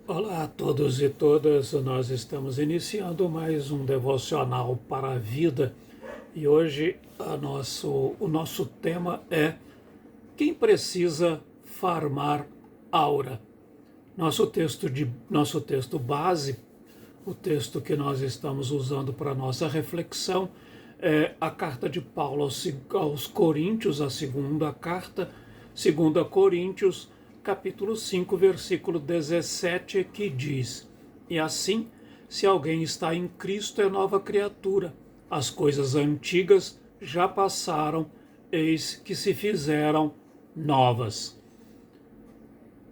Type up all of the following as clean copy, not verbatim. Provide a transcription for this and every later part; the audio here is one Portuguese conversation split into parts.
Olá a todos e todas, nós estamos iniciando mais um devocional para a vida e hoje o nosso tema é quem precisa farmar aura. Nosso texto base, o texto que nós estamos usando para nossa reflexão é a carta de Paulo aos Coríntios, a segunda carta, 2 Coríntios, capítulo 5, versículo 17, que diz: E assim, se alguém está em Cristo, é nova criatura. As coisas antigas já passaram, eis que se fizeram novas.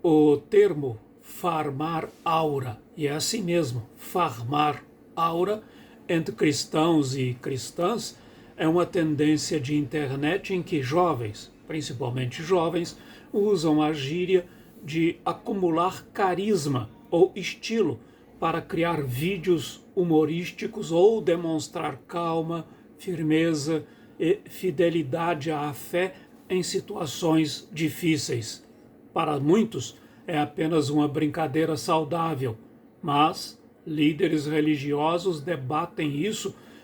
O termo farmar aura, e é assim mesmo, farmar aura, entre cristãos e cristãs, é uma tendência de internet em que jovens, principalmente jovens, usam a gíria de acumular carisma ou estilo para criar vídeos humorísticos ou demonstrar calma, firmeza e fidelidade à fé em situações difíceis. Para muitos, é apenas uma brincadeira saudável, mas líderes religiosos debatem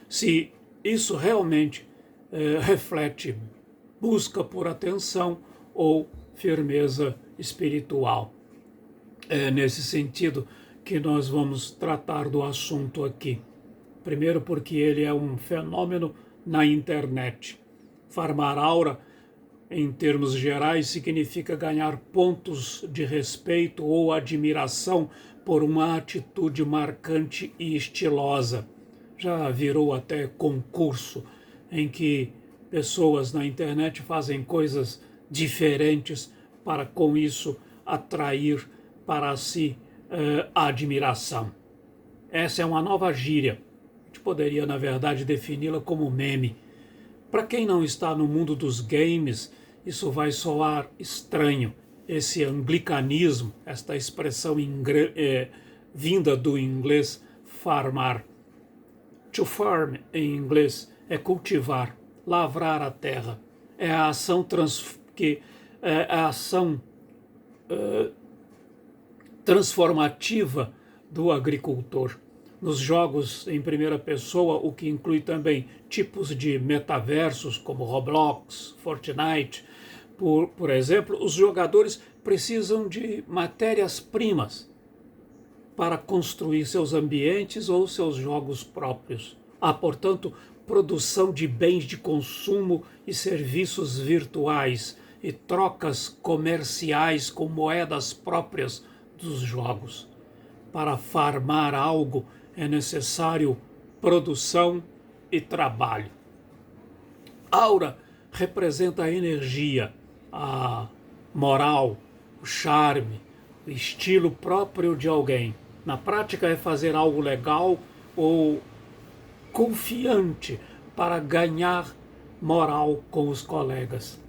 se isso realmente reflete busca por atenção ou firmeza espiritual. É nesse sentido que nós vamos tratar do assunto aqui. Primeiro, porque ele é um fenômeno na internet. Farmar aura, em termos gerais, significa ganhar pontos de respeito ou admiração por uma atitude marcante e estilosa. Já virou até concurso em que pessoas na internet fazem coisas diferentes para, com isso, atrair para si a admiração. Essa é uma nova gíria. A gente poderia, na verdade, defini-la como meme. Para quem não está no mundo dos games, isso vai soar estranho. Esse anglicanismo, esta expressão vinda do inglês farmar. To farm, em inglês, é cultivar, lavrar a terra. É a ação transformativa do agricultor. Nos jogos em primeira pessoa, o que inclui também tipos de metaversos como Roblox, Fortnite, por exemplo, os jogadores precisam de matérias-primas para construir seus ambientes ou seus jogos próprios. Há, portanto, produção de bens de consumo e serviços virtuais e trocas comerciais com moedas próprias dos jogos. Para farmar algo é necessário produção e trabalho. Aura representa a energia, a moral, o charme, o estilo próprio de alguém. Na prática é fazer algo legal ou confiante para ganhar moral com os colegas.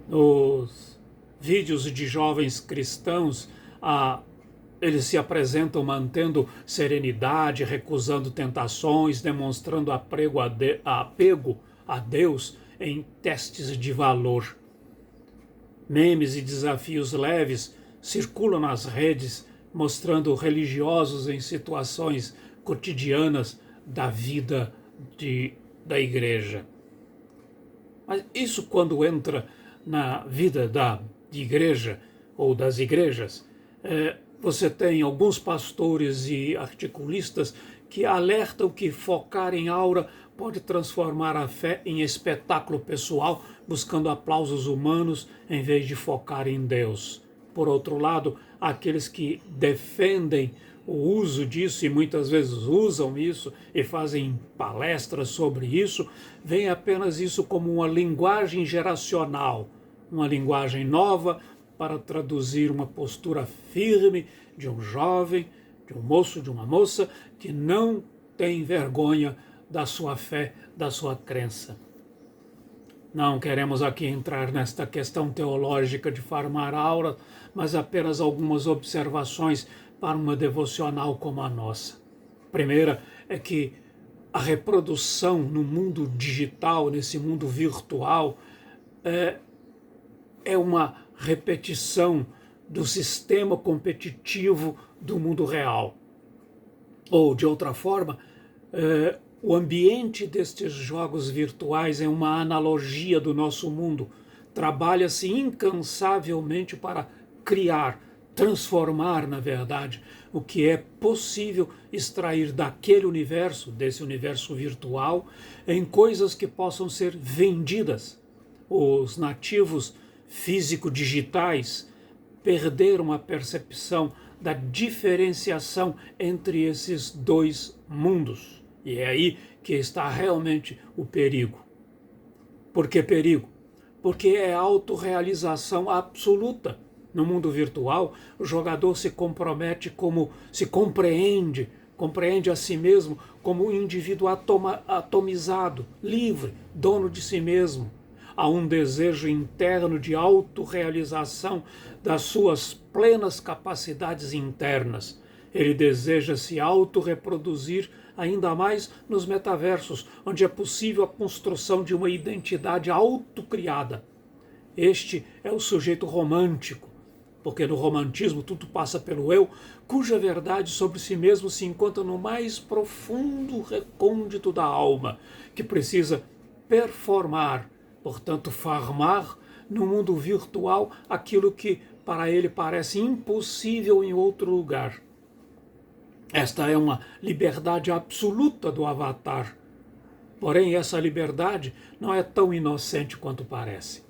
Nos vídeos de jovens cristãos, eles se apresentam mantendo serenidade, recusando tentações, demonstrando apego a Deus em testes de valor. Memes e desafios leves circulam nas redes, mostrando religiosos em situações cotidianas da vida da igreja. Mas isso, quando entra na vida de igreja ou das igrejas, você tem alguns pastores e articulistas que alertam que focar em aura pode transformar a fé em espetáculo pessoal, buscando aplausos humanos em vez de focar em Deus. Por outro lado, aqueles que defendem o uso disso e muitas vezes usam isso e fazem palestras sobre isso, veem apenas isso como uma linguagem geracional, uma linguagem nova para traduzir uma postura firme de um jovem, de um moço, de uma moça que não tem vergonha da sua fé, da sua crença. Não queremos aqui entrar nesta questão teológica de farmar aura, mas apenas algumas observações para uma devocional como a nossa. Primeira é que a reprodução no mundo digital, nesse mundo virtual, é uma repetição do sistema competitivo do mundo real. Ou, de outra forma, o ambiente destes jogos virtuais é uma analogia do nosso mundo. Trabalha-se incansavelmente para criar, transformar, na verdade, o que é possível extrair daquele universo, desse universo virtual, em coisas que possam ser vendidas. Os nativos físico-digitais perderam a percepção da diferenciação entre esses dois mundos. E é aí que está realmente o perigo. Por que perigo? Porque é autorrealização absoluta. No mundo virtual, o jogador se compromete compreende a si mesmo como um indivíduo atomizado, livre, dono de si mesmo. Há um desejo interno de autorrealização das suas plenas capacidades internas. Ele deseja se autorreproduzir ainda mais nos metaversos, onde é possível a construção de uma identidade autocriada. Este é o sujeito romântico, porque no romantismo tudo passa pelo eu, cuja verdade sobre si mesmo se encontra no mais profundo recôndito da alma, que precisa performar, portanto farmar, no mundo virtual aquilo que para ele parece impossível em outro lugar. Esta é uma liberdade absoluta do avatar. Porém, essa liberdade não é tão inocente quanto parece.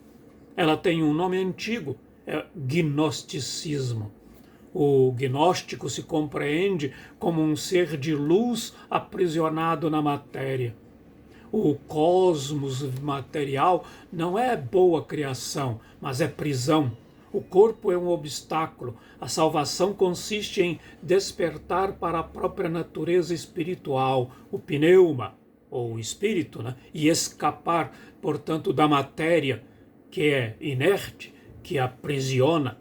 Ela tem um nome antigo, é gnosticismo. O gnóstico se compreende como um ser de luz aprisionado na matéria. O cosmos material não é boa criação, mas é prisão. O corpo é um obstáculo. A salvação consiste em despertar para a própria natureza espiritual, o pneuma, ou o espírito, e escapar, portanto, da matéria, que é inerte, que aprisiona.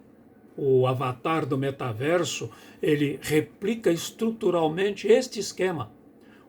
O avatar do metaverso, ele replica estruturalmente este esquema.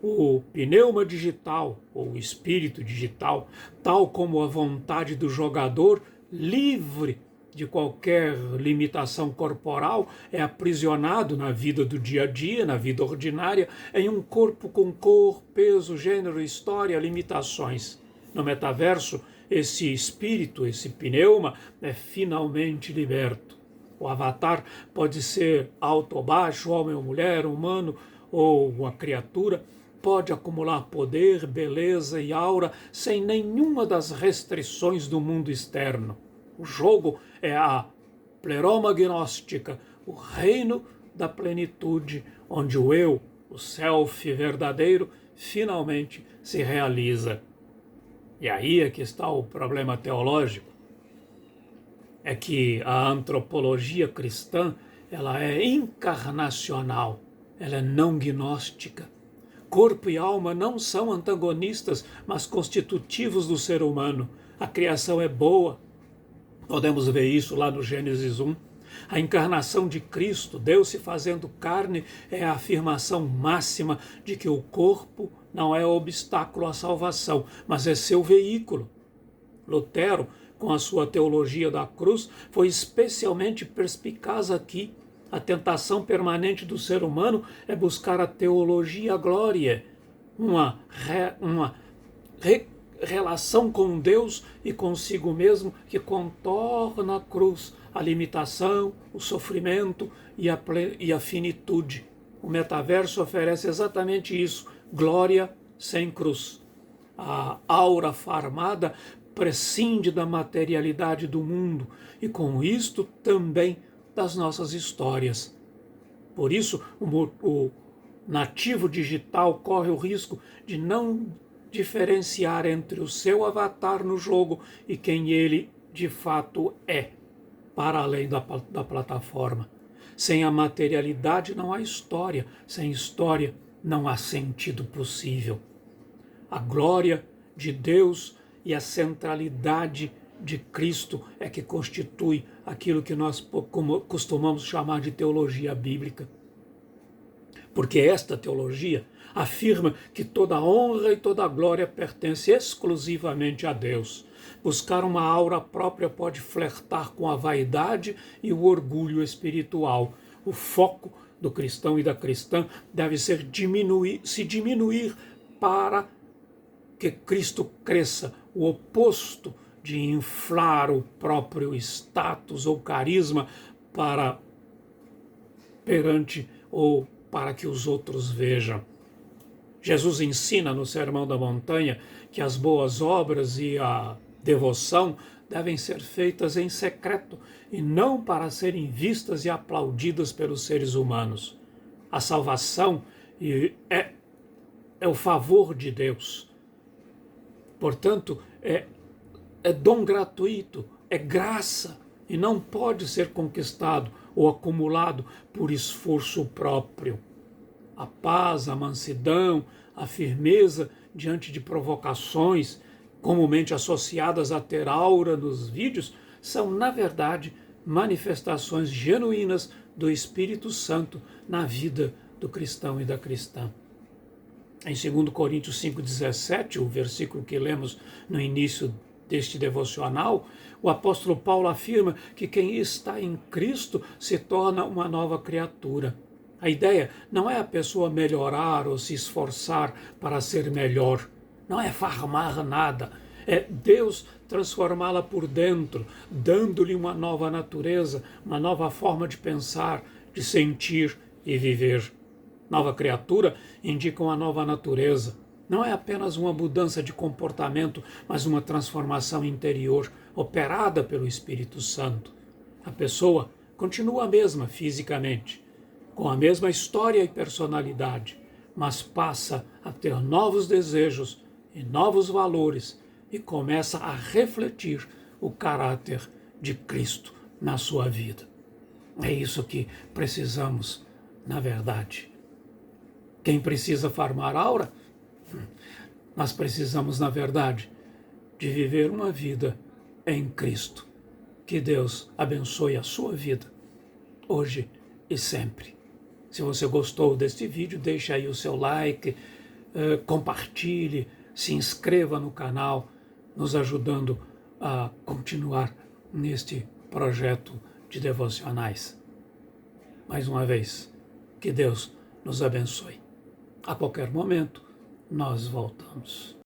O pneuma digital, ou espírito digital, tal como a vontade do jogador, livre de qualquer limitação corporal, é aprisionado na vida do dia a dia, na vida ordinária, em um corpo com cor, peso, gênero, história, limitações. No metaverso, esse espírito, esse pneuma, é finalmente liberto. O avatar pode ser alto ou baixo, homem ou mulher, humano ou uma criatura, pode acumular poder, beleza e aura sem nenhuma das restrições do mundo externo. O jogo é a pleroma gnóstica, o reino da plenitude, onde o eu, o self verdadeiro, finalmente se realiza. E aí é que está o problema teológico. É que a antropologia cristã, ela é encarnacional, ela é não gnóstica. Corpo e alma não são antagonistas, mas constitutivos do ser humano. A criação é boa. Podemos ver isso lá no Gênesis 1. A encarnação de Cristo, Deus se fazendo carne, é a afirmação máxima de que o corpo não é obstáculo à salvação, mas é seu veículo. Lutero, com a sua teologia da cruz, foi especialmente perspicaz aqui. A tentação permanente do ser humano é buscar a teologia glória, uma relação com Deus e consigo mesmo que contorna a cruz, a limitação, o sofrimento e a finitude. O metaverso oferece exatamente isso, glória sem cruz. A aura farmada prescinde da materialidade do mundo e com isto também das nossas histórias. Por isso, o nativo digital corre o risco de não diferenciar entre o seu avatar no jogo e quem ele de fato é, para além da plataforma. Sem a materialidade não há história, sem história não há sentido possível. A glória de Deus e a centralidade de Cristo é que constitui aquilo que nós costumamos chamar de teologia bíblica. Porque esta teologia afirma que toda honra e toda glória pertence exclusivamente a Deus. Buscar uma aura própria pode flertar com a vaidade e o orgulho espiritual. O foco do cristão e da cristã deve ser se diminuir para que Cristo cresça, o oposto de inflar o próprio status ou carisma para perante ou para que os outros vejam. Jesus ensina no Sermão da Montanha que as boas obras e a devoção devem ser feitas em secreto e não para serem vistas e aplaudidas pelos seres humanos. A salvação é o favor de Deus. Portanto, é dom gratuito, é graça e não pode ser conquistado ou acumulado por esforço próprio. A paz, a mansidão, a firmeza diante de provocações, comumente associadas a ter aura nos vídeos, são, na verdade, manifestações genuínas do Espírito Santo na vida do cristão e da cristã. Em 2 Coríntios 5,17, o versículo que lemos no início deste devocional, o apóstolo Paulo afirma que quem está em Cristo se torna uma nova criatura. A ideia não é a pessoa melhorar ou se esforçar para ser melhor. Não é farmar nada. É Deus transformá-la por dentro, dando-lhe uma nova natureza, uma nova forma de pensar, de sentir e viver. Nova criatura indica uma nova natureza. Não é apenas uma mudança de comportamento, mas uma transformação interior operada pelo Espírito Santo. A pessoa continua a mesma fisicamente, com a mesma história e personalidade, mas passa a ter novos desejos e novos valores e começa a refletir o caráter de Cristo na sua vida. É isso que precisamos, na verdade. Quem precisa farmar aura? Nós precisamos, na verdade, de viver uma vida em Cristo. Que Deus abençoe a sua vida, hoje e sempre. Se você gostou deste vídeo, deixe aí o seu like, compartilhe, se inscreva no canal, nos ajudando a continuar neste projeto de devocionais. Mais uma vez, que Deus nos abençoe. A qualquer momento, nós voltamos.